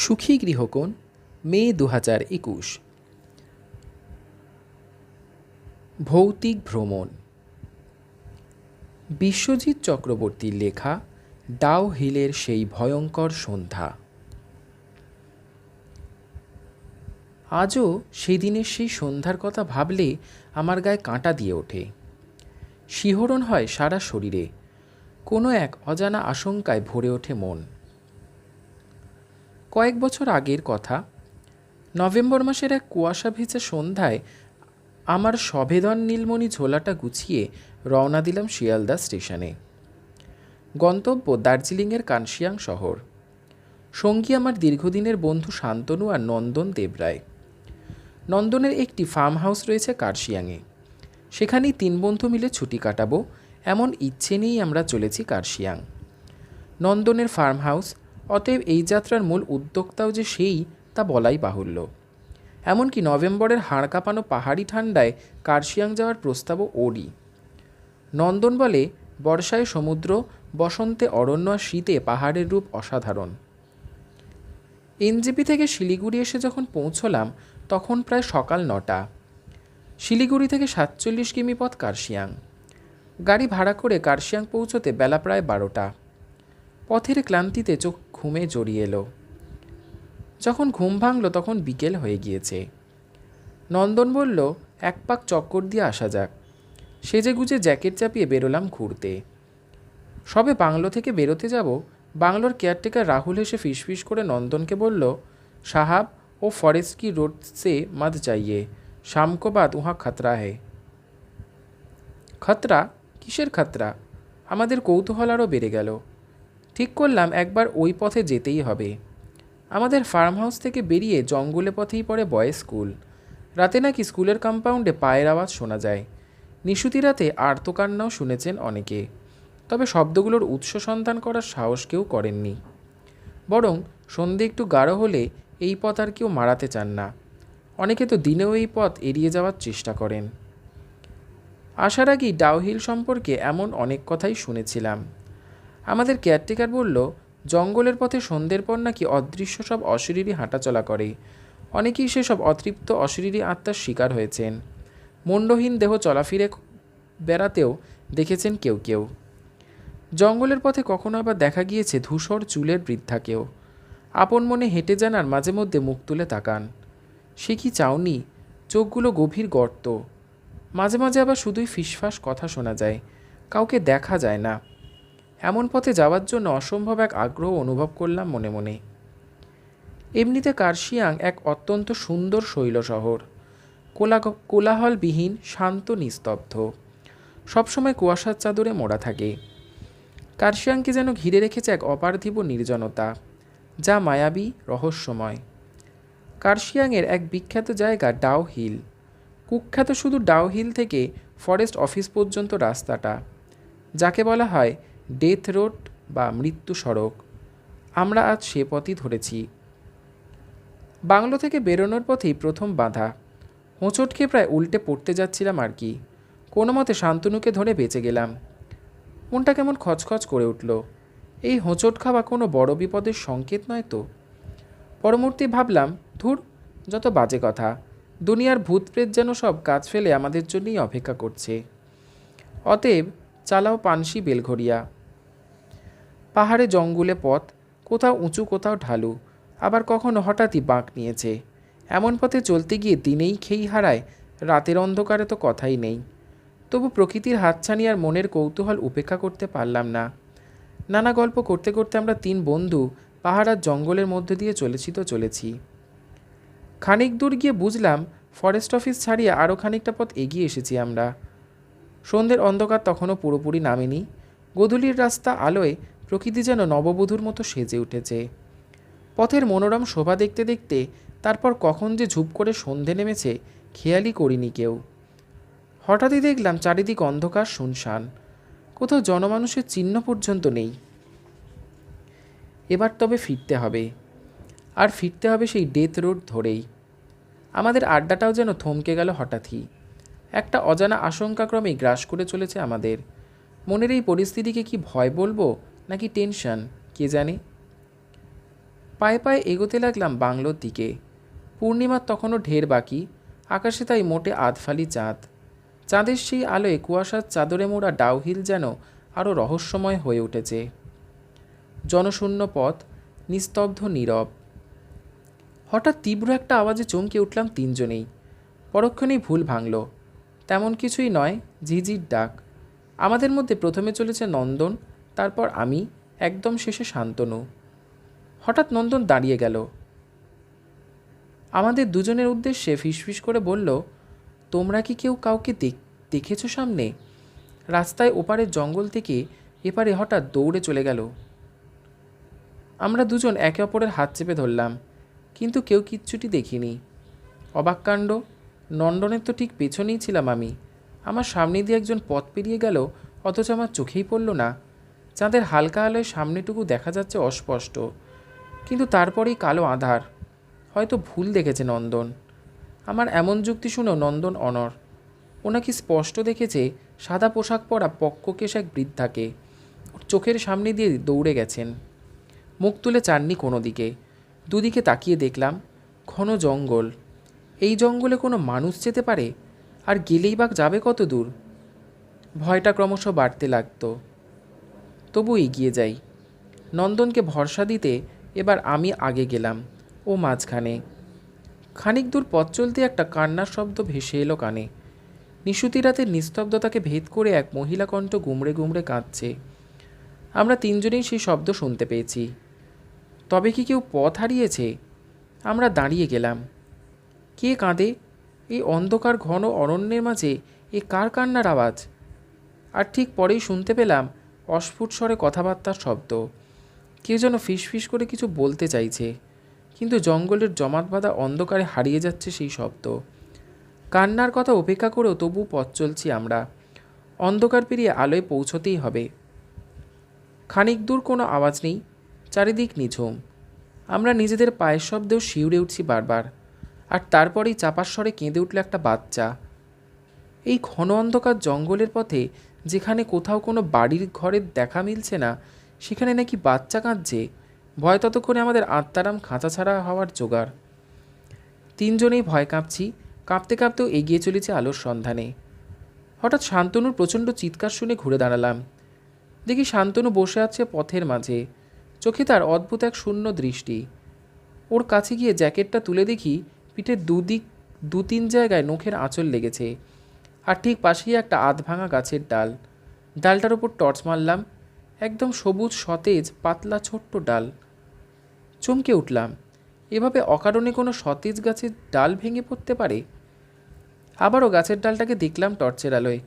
সুখী গৃহকোণ, মে 2021। ভৌতিক ভ্রমণ। বিশ্বজিৎ চক্রবর্তীর লেখা ডাউ হিলের সেই ভয়ঙ্কর সন্ধ্যা। আজও সেই দিনের সেই সন্ধ্যার কথা ভাবলে আমার গায়ে কাঁটা দিয়ে ওঠে, শিহরণ হয় সারা শরীরে, কোনো এক অজানা আশঙ্কায় ভরে ওঠে মন। কয়েক বছর আগের কথা, নভেম্বর মাসের এক কুয়াশা ভেজা সন্ধ্যায় আমার সবেদন নীলমণি ঝোলাটা গুছিয়ে রওনা দিলাম শিয়ালদা স্টেশনে। গন্তব্য দার্জিলিংয়ের কানশিয়াং শহর। সঙ্গী আমার দীর্ঘদিনের বন্ধু শান্তনু আর নন্দন দেবরায়। নন্দনের একটি ফার্ম হাউস রয়েছে কার্শিয়াংয়ে, সেখানেই 3 বন্ধু মিলে ছুটি কাটাবো এমন ইচ্ছে নিয়েই আমরা চলেছি কার্শিয়াং। নন্দনের ফার্ম হাউস, অতএব এই যাত্রার মূল উদ্যোক্তাও যে সেই তা বলাই বাহুল্য। এমনকি নভেম্বরের হাড় কাঁপানো পাহাড়ি ঠান্ডায় কার্শিয়াং যাওয়ার প্রস্তাবও ওরই। নন্দন বলে, বর্ষায় সমুদ্র, বসন্তে অরণ্য আর শীতে পাহাড়ের রূপ অসাধারণ। এনজেপি থেকে শিলিগুড়ি এসে যখন পৌঁছলাম তখন প্রায় সকাল 9টা। শিলিগুড়ি থেকে 47 কিমি পথ কার্শিয়াং। গাড়ি ভাড়া করে কার্শিয়াং পৌঁছতে বেলা প্রায় 12টা। পথের ক্লান্তিতে চোখ ঘুমে জড়িয়ে এলো। যখন ঘুম ভাঙল তখন বিকেল হয়ে গিয়েছে। নন্দন বলল, 1 পাক চক্কর দিয়ে আসা যাক। সেজেগুজে জ্যাকেট চাপিয়ে বেরোলাম ঘুরতে। সবে বাংলো থেকে বেরোতে যাব, বাংলোর কেয়ারটেকার রাহুল এসে ফিসফিস করে নন্দনকে বলল, সাহাব ও ফরেস্ট কি রোড সে মত যাইয়ে, শাম কো বাদ উহা খতরা হে। খতরা? কিসের খতরা? আমাদের কৌতূহল আরও বেড়ে গেল। ঠিক করলাম একবার ওই পথে যেতেই হবে। আমাদের ফার্ম হাউস থেকে বেরিয়ে জঙ্গলে পথেই পড়ে বয়েজ স্কুল। রাতে নাকি স্কুলের কম্পাউন্ডে পায়ের আওয়াজ শোনা যায়। নিশুতি রাতে আর্তকান্নাও শুনেছেন অনেকে, তবে শব্দগুলোর উৎস সন্ধান করার সাহস কেউ করেননি। বরং সন্ধে একটু গাঢ় হলে এই পথ আর কেউ মারাতে চান না। অনেকে তো দিনেও এই পথ এড়িয়ে যাওয়ার চেষ্টা করেন। আসার আগেই ডাউহিল সম্পর্কে এমন অনেক কথাই শুনেছিলাম। আমাদের কেয়ারটেকার বলল, জঙ্গলের পথে সন্ধ্যের পর নাকি অদৃশ্য সব অশরীরী হাঁটাচলা করে। অনেকেই সেসব অতৃপ্ত অশরীরী আত্মার শিকার হয়েছেন। মুন্ডহীন দেহ চলাফিরে বেড়াতেও দেখেছেন কেউ কেউ। জঙ্গলের পথে কখনো আবার দেখা গিয়েছে ধূসর চুলের বৃদ্ধাকেও। আপন মনে হেঁটে যান আর মাঝে মধ্যে মুখ তুলে তাকান। সে কি চাউনি, চোখগুলো গভীর গর্ত। মাঝে মাঝে আবার শুধুই ফিসফাস কথা শোনা যায়, কাউকে দেখা যায় না। এমন পথে যাওয়ার জন্য অসম্ভব এক আগ্রহ অনুভব করলাম মনে মনে। এমনিতে কার্শিয়াং এক অত্যন্ত সুন্দর শৈল শহর, কোলাহলবিহীন, শান্ত, নিস্তব্ধ। সবসময় কুয়াশার চাদরে মোড়া থাকে। কার্শিয়াংকে যেন ঘিরে রেখেছে এক অপার্থিব নির্জনতা, যা মায়াবী, রহস্যময়। কার্শিয়াংয়ের এক বিখ্যাত জায়গা ডাউ হিল। কুখ্যাত শুধু ডাউ হিল থেকে ফরেস্ট অফিস পর্যন্ত রাস্তাটা, যাকে বলা হয় ডেথ রোড বা মৃত্যু সড়ক। আমরা আজ সে পথই ধরেছি। বাংলো থেকে বেরোনোর পথেই প্রথম বাধা। হোঁচট খেয়ে প্রায় উল্টে পড়তে যাচ্ছিলাম আর কি। কোনো মতে শান্তনুকে ধরে বেঁচে গেলাম। মনটা কেমন খচখচ করে উঠল। এই হোঁচট খাওয়া কোনো বড় বিপদের সংকেত নয় তো? পরমূর্তি ভাবলাম, ধুর, যত বাজে কথা। দুনিয়ার ভূতপ্রেত যেন সব কাজ ফেলে আমাদের জন্যই অপেক্ষা করছে। অতএব চালাও পানসি বেলঘরিয়া। পাহাড়ে জঙ্গলে পথ, কোথাও উঁচু কোথাও ঢালু, আবার কখনো হঠাৎই বাঁক নিয়েছে। এমন পথে চলতে গিয়ে দিনেই খেই হারায়, রাতের অন্ধকারে তো কথাই নেই। তবু প্রকৃতির হাতছানি আর মনের কৌতূহল উপেক্ষা করতে পারলাম না। নানা গল্প করতে করতে আমরা 3 বন্ধু পাহাড় আর জঙ্গলের মধ্যে দিয়ে চলেছি। খানিক দূর গিয়ে বুঝলাম ফরেস্ট অফিস ছাড়িয়ে আরও খানিকটা পথ এগিয়ে এসেছি আমরা। সন্ধ্যের অন্ধকার তখনও পুরোপুরি নামেনি। গোধূলির রাস্তা আলোয় প্রকৃতি যেন নববধূর মতো সেজে উঠেছে। পথের মনোরম শোভা দেখতে দেখতে তারপর কখন যে ঝুপ করে সন্ধে নেমেছে খেয়ালই করিনি কেউ। হঠাৎই দেখলাম চারিদিক অন্ধকার, শুনশান, কোথাও জনমানুষের চিহ্ন পর্যন্ত নেই। এবার তবে ফিরতে হবে, আর ফিরতে হবে সেই ডেথ রোড ধরেই। আমাদের আড্ডাটাও যেন থমকে গেল হঠাৎই। একটা অজানা আশঙ্কাক্রমেই গ্রাস করে চলেছে আমাদের। মনের এই পরিস্থিতিকে কি ভয় বলবো নাকি টেনশন, কে জানে। পায়ে পায়ে এগোতে লাগলাম বাংলোর দিকে। পূর্ণিমার তখনও ঢের বাকি, আকাশে তাই মোটে আধফালি চাঁদ। চাঁদের সেই আলোয় কুয়াশার চাদরে মোড়া ডাউহিল যেন আরও রহস্যময় হয়ে উঠেছে। জনশূন্য পথ, নিস্তব্ধ নীরব। হঠাৎ তীব্র একটা আওয়াজে চমকে উঠলাম তিনজনেই। পরক্ষণেই ভুল ভাঙল। তেমন কিছুই নয়, ঝিঝির ডাক। আমাদের মধ্যে প্রথমে চলেছে নন্দন, তারপর আমি, একদম শেষে শান্তনু। হঠাৎ নন্দন দাঁড়িয়ে গেল। আমাদের দুজনের উদ্দেশ্যে ফিসফিস করে বলল, তোমরা কি কেউ কাউকে দেখেছ সামনে? রাস্তায় ওপারের জঙ্গল থেকে এপারে হঠাৎ দৌড়ে চলে গেল। আমরা দুজন একে অপরের হাত চেপে ধরলাম, কিন্তু কেউ কিচ্ছুটি দেখিনি। অবাক কাণ্ড, নন্দনের তো ঠিক পেছনেই ছিলাম আমি। আমার সামনে দিয়ে একজন পথ পেরিয়ে গেল, অথচ আমার চোখেই পড়ল না। চাঁদের হালকা আলোয় সামনেটুকু দেখা যাচ্ছে অস্পষ্ট, কিন্তু তারপরেই কালো আধার। হয়তো ভুল দেখেছে নন্দন। আমার এমন যুক্তি শুনেও নন্দন অনড়। ওনাকে স্পষ্ট দেখেছে সাদা পোশাক পরা পক্ককেশ এক বৃদ্ধাকে। ওর চোখের সামনে দিয়ে দৌড়ে গেছেন। মুখ তুলে চাননি কোনো দিকে। দুদিকে তাকিয়ে দেখলাম ঘন জঙ্গল। এই জঙ্গলে কোনো মানুষ যেতে পারে? আর গেলেই বা যাবে কত দূর? ভয়টা ক্রমশ বাড়তে লাগত। তবু এগিয়ে যাই। নন্দনকে ভরসা দিতে এবার আমি আগে গেলাম, ও মাঝখানে। খানিক দূর পথ চলতে একটা কান্নার শব্দ ভেসে এলো কানে। নিশুতি রাতের নিস্তব্ধতাকে ভেদ করে এক মহিলা কণ্ঠ গুমড়ে গুমড়ে কাঁদছে। আমরা তিনজনেই সেই শব্দ শুনতে পেয়েছি। তবে কি কেউ পথ হারিয়েছে? আমরা দাঁড়িয়ে গেলাম। কে কাঁদে? এই অন্ধকার ঘন অরণ্যের মাঝে এ কার কান্নার আওয়াজ? আর ঠিক পরেই শুনতে পেলাম অস্ফুট স্বরে কথাবার্তার শব্দ। কেউ যেন ফিসফিস করে কিছু বলতে চাইছে, কিন্তু জঙ্গলের জমাট বাঁধা অন্ধকারে হারিয়ে যাচ্ছে সেই শব্দ। কান্নার কথা উপেক্ষা করেও তবু পথ চলছি আমরা। অন্ধকার পেরিয়ে আলোয় পৌঁছতেই হবে। খানিক দূর কোনো আওয়াজ নেই, চারিদিক নিঝুম। আমরা নিজেদের পায়ের শব্দেও শিউরে উঠছি বারবার। আর তারপরেই চাপার স্বরে কেঁদে উঠল একটা বাচ্চা। এই ঘন অন্ধকার জঙ্গলের পথে যেখানে কোথাও কোনো বাড়ির ঘরের দেখা মিলছে না, সেখানে নাকি বাচ্চা কাঁদছে। ভয় ততক্ষণে আমাদের আত্মারাম খাঁচা ছাড়া হওয়ার জোগাড়। তিনজনেই ভয় কাঁপছি, কাঁপতে কাঁপতেও এগিয়ে চলেছে আলোর সন্ধানে। হঠাৎ শান্তনুর প্রচণ্ড চিৎকার শুনে ঘুরে দাঁড়ালাম। দেখি শান্তনু বসে আছে পথের মাঝে। চোখে তার অদ্ভুত এক শূন্য দৃষ্টি। ওর কাছে গিয়ে জ্যাকেটটা তুলে দেখি পিঠের দু তিন জায়গায় নখের আঁচল লেগেছে। আর ঠিক পাশেই একটা আধ ভাঙা গাছের ডাল। ডালটার ওপর টর্চ মারলাম। একদম সবুজ সতেজ পাতলা ছোট্ট ডাল। চমকে উঠলাম, এভাবে অকারণে কোনো সতেজ গাছের ডাল ভেঙে পড়তে পারে? আবারও গাছের ডালটাকে দেখলাম টর্চের আলোয়।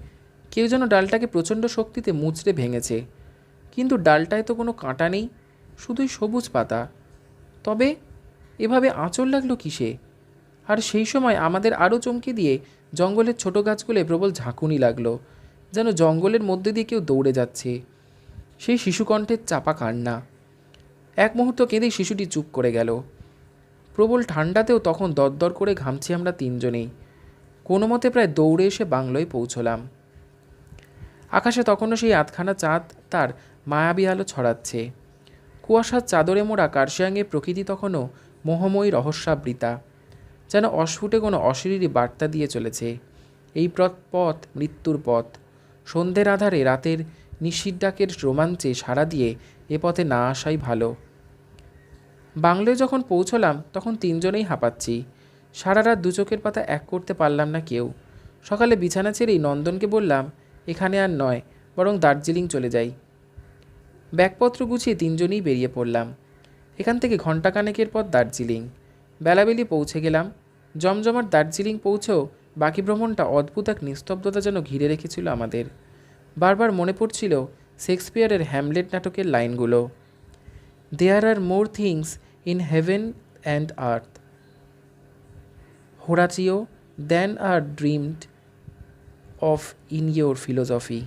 কেউ যেন ডালটাকে প্রচণ্ড শক্তিতে মুচড়ে ভেঙেছে, কিন্তু ডালটায় তো কোনো কাঁটা নেই, শুধুই সবুজ পাতা। তবে এভাবে আঁচল লাগলো কিসে? আর সেই সময় আমাদের আরও চমকে দিয়ে জঙ্গলের ছোট গাছগুলোয় প্রবল ঝাঁকুনি লাগলো, যেন জঙ্গলের মধ্যে দিয়ে কেউ দৌড়ে যাচ্ছে। সেই শিশুকণ্ঠের চাপা কান্না। এক মুহূর্ত কেঁদেই শিশুটি চুপ করে গেল। প্রবল ঠান্ডাতেও তখন দরদর করে ঘামছি আমরা তিনজনেই। কোনো মতে প্রায় দৌড়ে এসে বাংলোয় পৌঁছলাম। আকাশে তখনও সেই আধখানা চাঁদ তার মায়াবী আলো ছড়াচ্ছে। কুয়াশার চাদরে মোড়া কার্শিয়াংয়ের প্রকৃতি তখনও মোহময়ী রহস্যাবৃতা, যেন অস্ফুটে কোনো অশরীরী বার্তা দিয়ে চলেছে। এই পথ মৃত্যুর পথ। সন্ধ্যের আধারে রাতের নিশির ডাকের রোমাঞ্চে সাড়া দিয়ে এ পথে না আসাই ভালো। বাংলোয় যখন পৌঁছলাম তখন তিনজনেই হাঁপাচ্ছি। সারা রাত দু চোখের পাতা এক করতে পারলাম না কেউ। সকালে বিছানা ছেড়েই নন্দনকে বললাম, এখানে আর নয়, বরং দার্জিলিং চলে যাই। ব্যাগপত্র গুছিয়ে তিনজনেই বেরিয়ে পড়লাম। এখান থেকে ঘণ্টাখানেকের পথ দার্জিলিং। বেলাবেলি পৌঁছে গেলাম। জমজমাট দার্জিলিং পৌঁছেও বাকি ভ্রমণটা অদ্ভুত এক নিস্তব্ধতা যেন ঘিরে রেখেছিল আমাদের। বারবার মনে পড়ছিল শেক্সপিয়ারের হ্যামলেট নাটকের লাইনগুলো, there are more things in heaven and earth, Horatio, than are dreamed of in your philosophy.